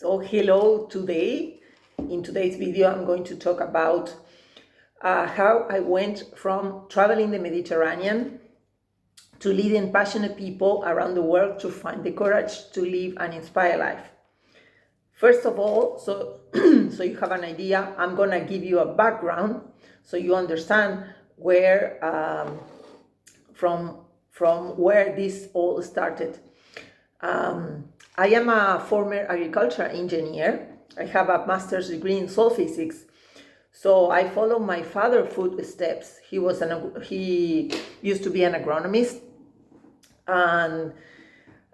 So hello, in today's video I'm going to talk about how I went from traveling the Mediterranean to leading passionate people around the world to find the courage to live an inspired life. First of all, so you have an idea, I'm gonna give you a background so you understand where from where this all started. I am a former agricultural engineer. I have a master's degree in soil physics. So I follow my father's footsteps. He used to be an agronomist, and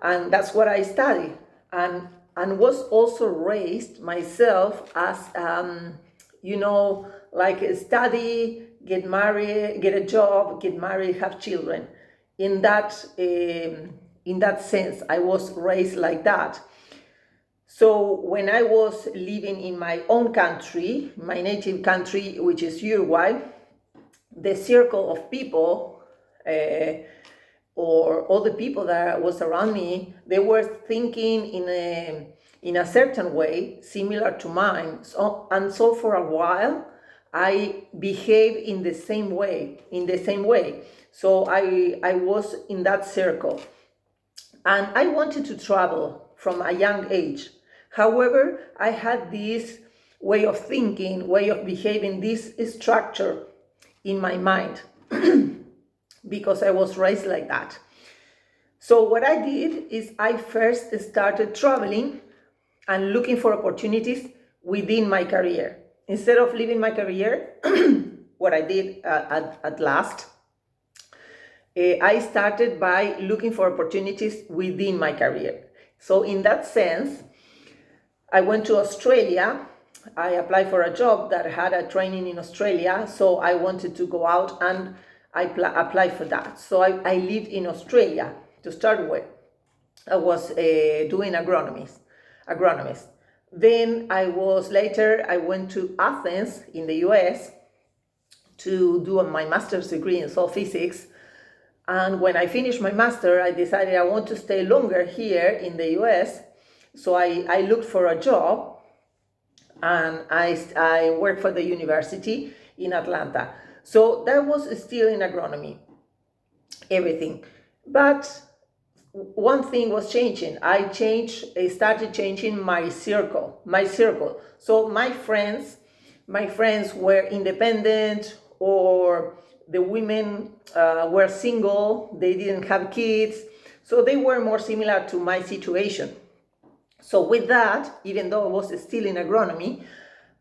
that's what I studied, and was also raised myself as like study, get married, get a job, get married, have children. In that sense, I was raised like that. So when I was living in my own country, my native country, which is Uruguay, the circle of people or all the people that was around me, they were thinking in a certain way similar to mine. So for a while, I behaved in the same way. So I was in that circle, and I wanted to travel from a young age. However, I had this way of thinking, way of behaving, this structure in my mind because I was raised like that. So what I did is I first started traveling and looking for opportunities within my career. Instead of leaving my career, what I did at last, I started by looking for opportunities within my career. So in that sense, I went to Australia. I applied for a job that had a training in Australia, so I wanted to go out and I applied for that. So I lived in Australia to start with. I was doing agronomist. Then I went to Athens in the US to do my master's degree in soil physics. And when I finished my master, I decided I want to stay longer here in the US. So I looked for a job, and I worked for the university in Atlanta. So that was still in agronomy, everything. But one thing was changing. I started changing my circle. So my friends were independent, or the women were single, they didn't have kids. So they were more similar to my situation. So with that, even though I was still in agronomy,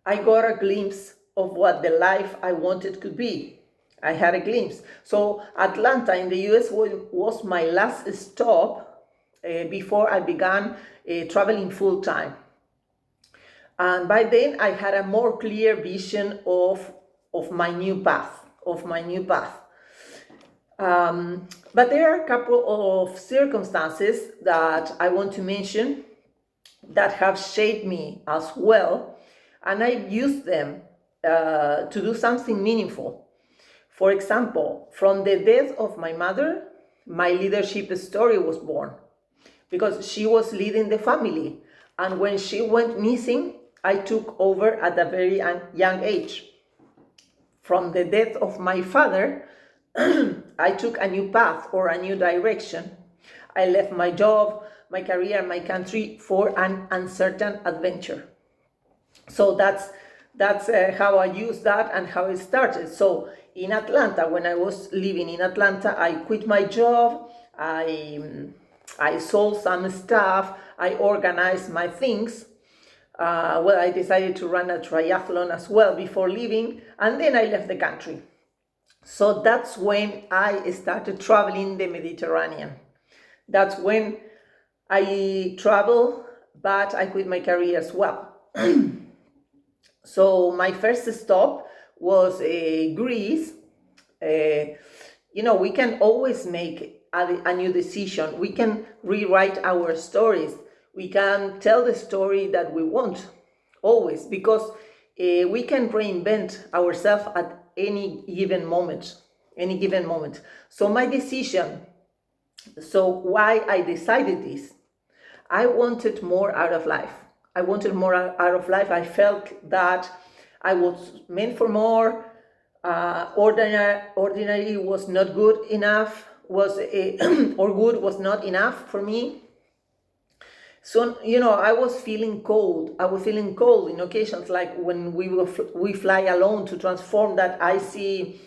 I got a glimpse of what the life I wanted could be. I had a glimpse. So Atlanta in the US was my last stop before I began traveling full time. And by then I had a more clear vision of my new path. But there are a couple of circumstances that I want to mention that have shaped me as well, and I used them to do something meaningful. For example, from the death of my mother, my leadership story was born, because she was leading the family, and when she went missing, I took over at a very young age. From the death of my father, I took a new path or a new direction. I left my job, my career, my country for an uncertain adventure. So that's how I used that and how it started. So in Atlanta, when I was living in Atlanta, I quit my job. I sold some stuff. I organized my things. I decided to run a triathlon as well before leaving, and then I left the country. So that's when I started traveling the Mediterranean. That's when I traveled, but I quit my career as well. So my first stop was Greece. We can always make a new decision. We can rewrite our stories. We can tell the story that we want, always, because we can reinvent ourselves at any given moment. So my decision, why I decided this, I wanted more out of life. I wanted more out of life. I felt that I was meant for more. Ordinary was not good enough, or good was not enough for me. So, I was feeling cold. I was feeling cold in occasions, like when we fly alone, to transform that icy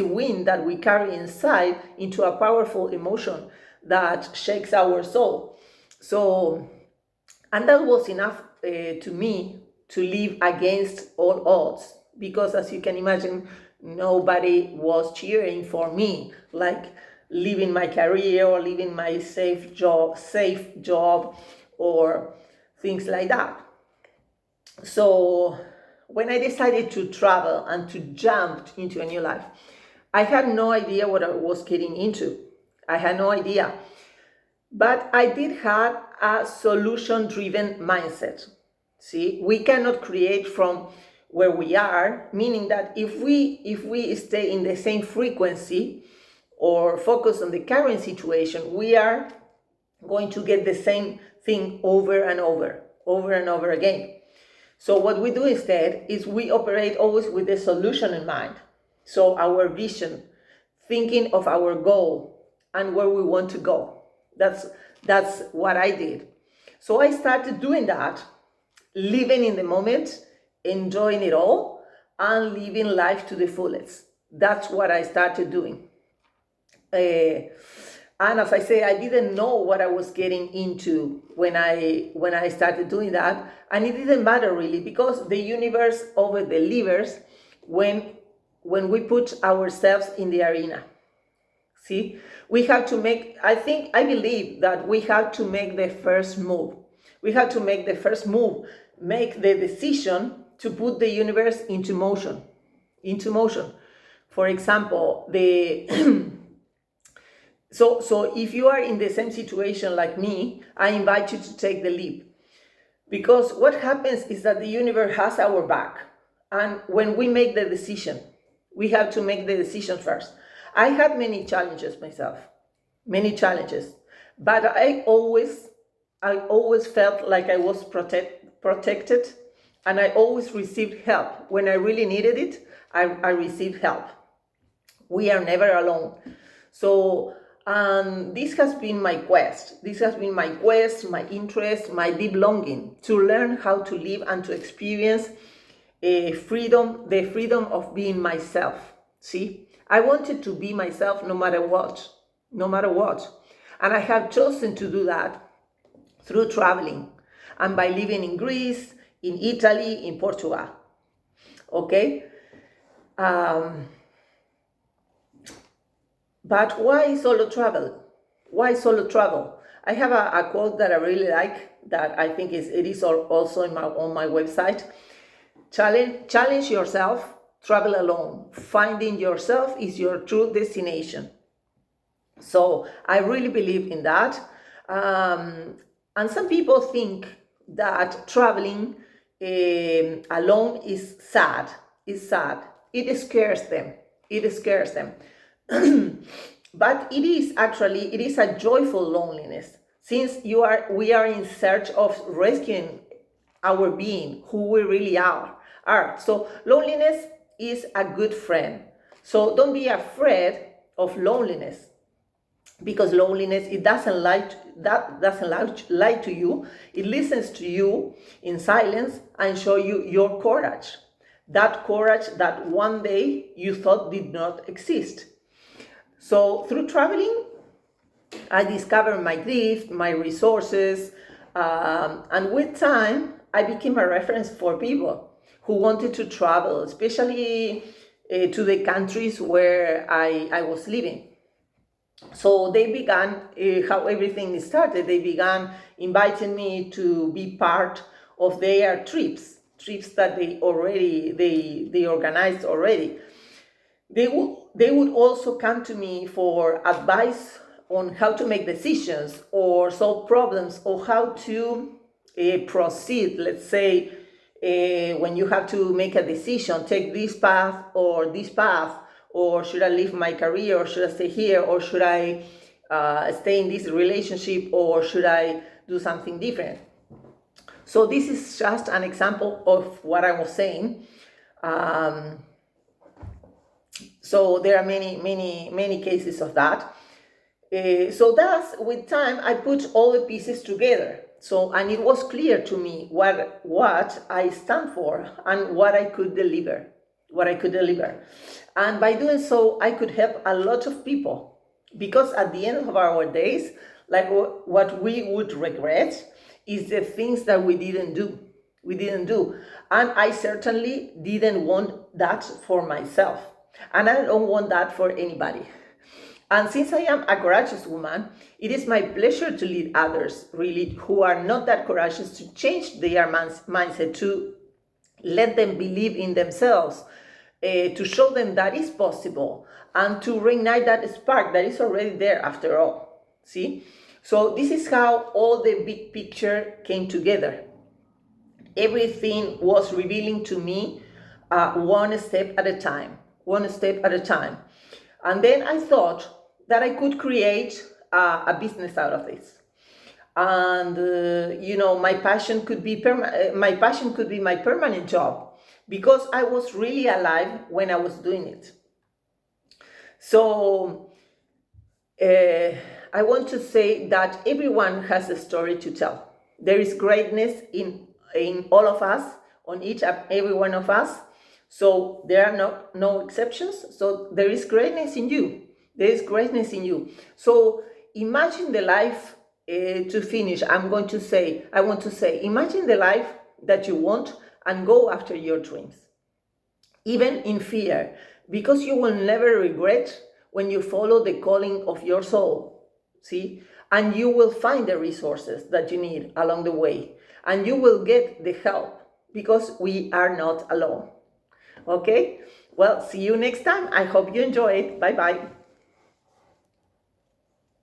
wind that we carry inside into a powerful emotion that shakes our soul. So, and that was enough to me to live against all odds, because as you can imagine, nobody was cheering for me, like leaving my career or leaving my safe job or things like that. So when I decided to travel and to jump into a new life, I had no idea what I was getting into. I had no idea. But I did have a solution-driven mindset. See, we cannot create from where we are, meaning that if we stay in the same frequency or focus on the current situation, we are going to get the same thing over and over again. So what we do instead is we operate always with the solution in mind. So our vision, thinking of our goal and where we want to go. That's what I did. So I started doing that, living in the moment, enjoying it all, and living life to the fullest. That's what I started doing. And as I say, I didn't know what I was getting into when I started doing that, and it didn't matter really, because the universe over delivers when we put ourselves in the arena. See, we have to I believe that we have to make the first move. We have to make the first move, make the decision to put the universe into motion. For example, So if you are in the same situation like me, I invite you to take the leap. Because what happens is that the universe has our back. And when we make the decision, we have to make the decision first. I had many challenges myself, but I always felt like I was protected, and I always received help. When I really needed it, I received help. We are never alone. So this has been my quest. My interest, my deep longing to learn how to live and to experience the freedom of being myself. See, I wanted to be myself no matter what. And I have chosen to do that through traveling and by living in Greece, in Italy, in Portugal. Okay? But why solo travel? I have a quote that I really like, that I think it is also on my website. Challenge yourself, travel alone. Finding yourself is your true destination. So I really believe in that. And some people think that traveling alone is sad. It scares them. But it is a joyful loneliness, since we are in search of rescuing our being, who we really are. So loneliness is a good friend. So don't be afraid of loneliness, because loneliness, it doesn't lie to you. It listens to you in silence and show you your courage. That courage that one day you thought did not exist. So through traveling, I discovered my gift, my resources, and with time, I became a reference for people who wanted to travel, especially to the countries where I was living. So they began, how everything started, they began inviting me to be part of their trips that they organized already. They would also come to me for advice on how to make decisions or solve problems, or how to proceed. Let's say when you have to make a decision, take this path, or should I leave my career, or should I stay here, or should I stay in this relationship, or should I do something different? So this is just an example of what I was saying. Um, so there are many cases of that. So thus, with time, I put all the pieces together. So, and it was clear to me what I stand for and what I could deliver, And by doing so, I could help a lot of people, because at the end of our days, like what we would regret is the things that we didn't do. And I certainly didn't want that for myself. And I don't want that for anybody. And since I am a courageous woman, it is my pleasure to lead others, really, who are not that courageous, to change their mindset, to let them believe in themselves, to show them that is possible, and to reignite that spark that is already there after all. See? So this is how all the big picture came together. Everything was revealing to me one step at a time. And then I thought that I could create a business out of this. And my passion could be my permanent job, because I was really alive when I was doing it. So I want to say that everyone has a story to tell. There is greatness in all of us, on each and every one of us. So there are no exceptions. So there is greatness in you. So imagine the life, to finish, I want to say, imagine the life that you want and go after your dreams, even in fear, because you will never regret when you follow the calling of your soul. See? And you will find the resources that you need along the way, and you will get the help, because we are not alone. Okay? Well, see you next time. I hope you enjoy it. Bye-bye.